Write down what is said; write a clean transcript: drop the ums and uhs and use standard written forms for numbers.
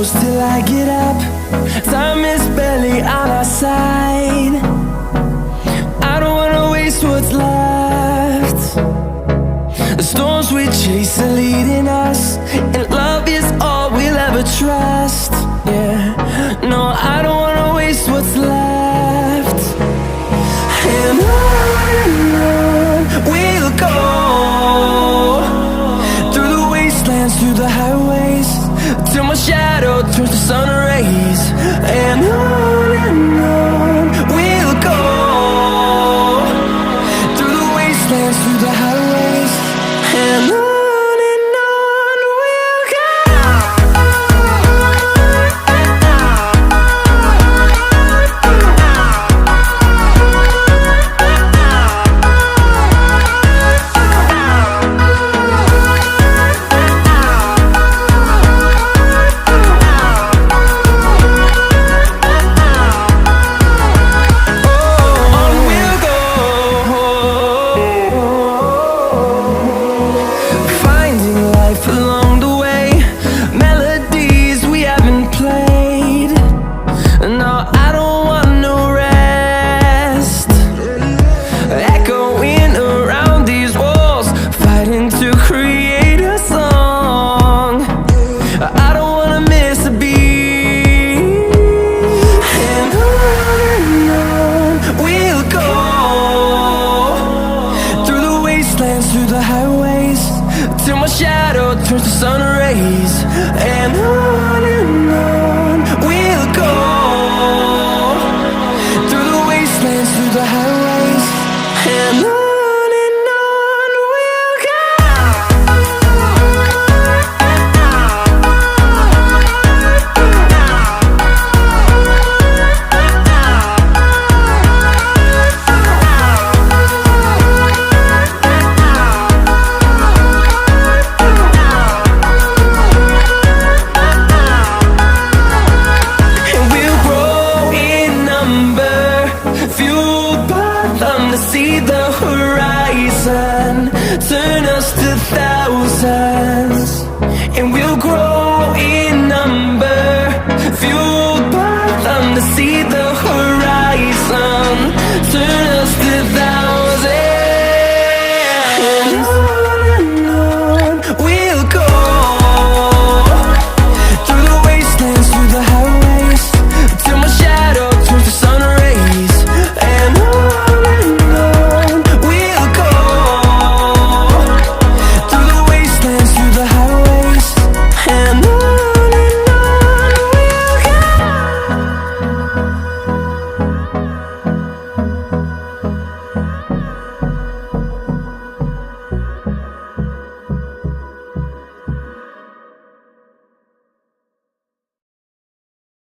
close till I get up. Time is barely on our side. I don't wanna waste what's left. The storms we chase are leading us, and love is all we'll ever trust. Yeah, no, I don't wanna waste what's left. And on we'll go, through the wastelands, through the highways, till my shadow turns to sun rays. And on we'll go, through the wastelands, through the highways, and on we'll go. Along the way, melodies we haven't played. No, I don't want no rest. Echoing around these walls, fighting to create a song. I don't wanna miss a beat. And on we'll go, through the wastelands, through the highways, till my shadow turns to sun rays. And on we'll go, through the wastelands, through the highways, and on we'll go. Fueled by them to see the horizon, turn us to thousands, and we'll grow in number. Fueled